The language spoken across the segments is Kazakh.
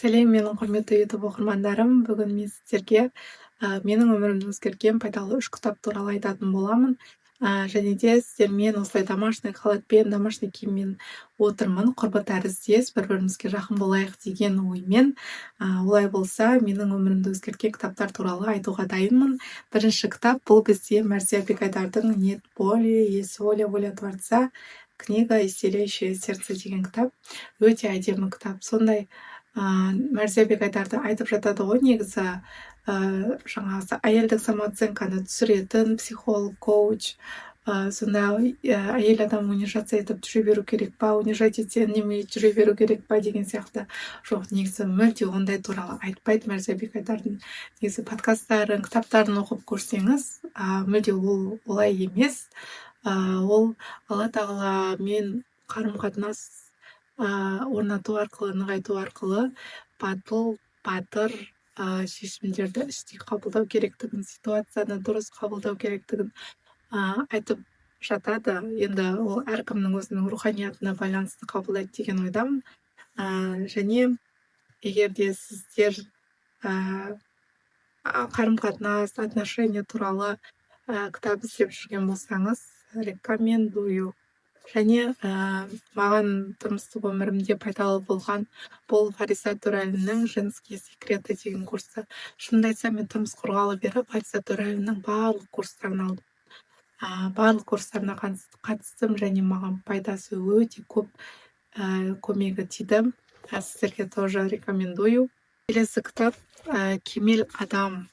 Сәлем, менің құрметті YouTube оқырмандарым. Бүгін мен сіздерге менің өмірімді өзгерген пайдалы 3 кітап туралы айтатын боламын. Және де сіздермен осылай домашний халатпен, домашний киіммен отырмын. Құрбы тәріздес, бір-бірімізге жақын болайық деген оймен. Олай болса, менің өмірімді өзгерген кітаптар туралы айтуға дайынмын. Бірінші кітап бұл бізде Мәрзия Бегайдардың «Нет боли, есть воля, воля Творца. Книга, исцеляющее сердце» деген кітап. Өте әдемі кітап. Сондай Мәрзия Бегайдарды айтып жатады ғой, негізі жаңағы әйелдік самооценканы түсіретін психолог, коуч. Сонда әйел адам унижаться етіп жүре беру керек па, унижать ете неме жүре беру керек па деген сияқты. Жоқ, негізі мүлде ондай туралы айтпайды Мәрзия Бегайдардың. Негізі подкасттарын, кітаптарын оқып көрсеңіз, мүлде ол олай емес. Ол Алла тағаламен қарым-қатынас орнату арқылы, нығайту арқылы батыл, батыр шешімдерді іштей қабылдау керектігін, ситуацияны дұрыс қабылдау керектігін айтып жатады. Енді ол әркімнің өзінің руханиятына байланысты қабылдайды деген ойдамын. Және егер де сіздер қарым-қатынас, отношения туралы кітап іздеп жүрген болсаңыз, рекомендую. Және маған тұрмыстық өмірімде пайдалы болған бұл Фариса Төрәлінің «Женские секреты» деген курсы. Шынымды айтсам, мен тұрмыс құрғалы бері Фариса Төрәлінің барлық курстарын алдым. Барлық курстарына қатыстым, және маған пайдасы өте көп, көмегі тиді. Сіздерге тоже рекомендую. Келесі кітап «Кемел адам».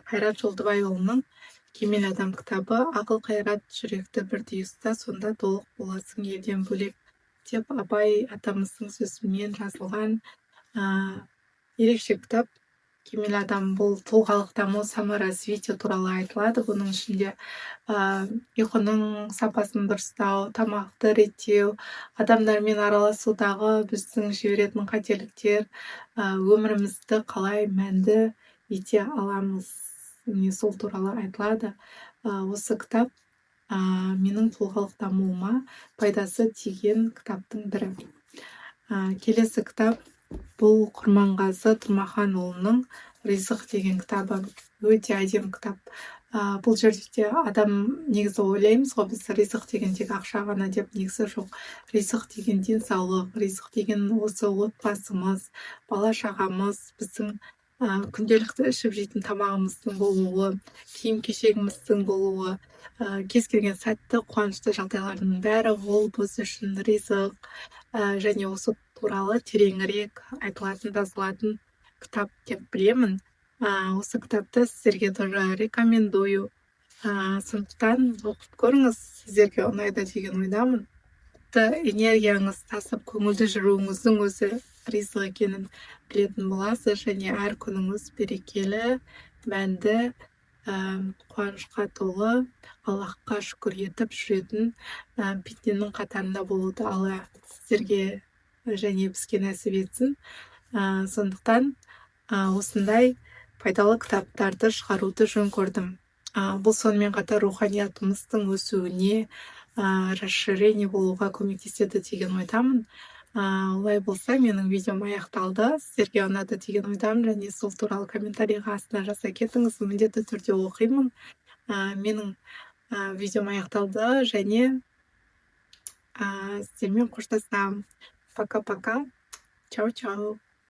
Қайрат Жолдыбайұлының «Кемел адам» кітабы. Ақыл қайрат жүректі бірдей ұста, сонда толық боласың елден бөлек деп Абай атамыздың сөзімен жазылған ерекше кітап. Кемел адам бұл тұлғалық даму, саморазвитие туралы айтылады. Бұның ішінде ұйқының сапасын дұрыстау, тамақты реттеу, адамдармен араласудағы біздің жіберетін қателіктер, өмірімізді қалай мәнді ете аламыз, сол туралы айтылады. Осы кітап менің тұлғалық дамуыма пайдасы тиген кітаптың бірі. Келесі кітап бұл Құрманғазы Тұрмаханұлының «Ризық» деген кітабы. Өте әдемі кітап. Бұл жерде адам негізі ойлаймыз ғой, біз ризық деген тек ақша ғана деп, негізі жоқ. Ризық деген денсаулық, ризық деген осы отбасымыз, бала-шағамыз, біздің күнделікті ішіп жейтін тамағымыздың болуы, киім-кешегіміздің болуы, кез келген сәтті қуанышты жағдайлардың бәрі ол біз үшін ризық. Және осы туралы тереңірек айтылатын, жазылатын кітап деп білемін. Осы кітапты сіздерге тоже рекомендую. Сондықтан оқып көріңіз, сіздерге ұнайды деген ойдамын. Энергияңыз тасып, көңілді жүруіңіздің өзі ризық екенін білетін боласыз, және әр күніңіз берекелі, мәнді, қуанышқа толы, Аллахқа шүкір етіп жүретін пенденің қатарында болуды Алла сіздерге және бізге нәсіп етсін. Сондықтан осындай пайдалы кітаптарды шығаруды жөн көрдім. Бұл сонымен қатар руханиятымыздың өсуіне, расширение болуға көмектеседі деген ойдамын. Олай болса, менің видеом аяқталды. Сіздерге ұнады деген ойдамын, және сол туралы комментарийға астына жаза кетіңіз, міндетті түрде оқимын. Менің видеом аяқталды, және сіздермен қоштасамын. Пока-пока. Чау-чау.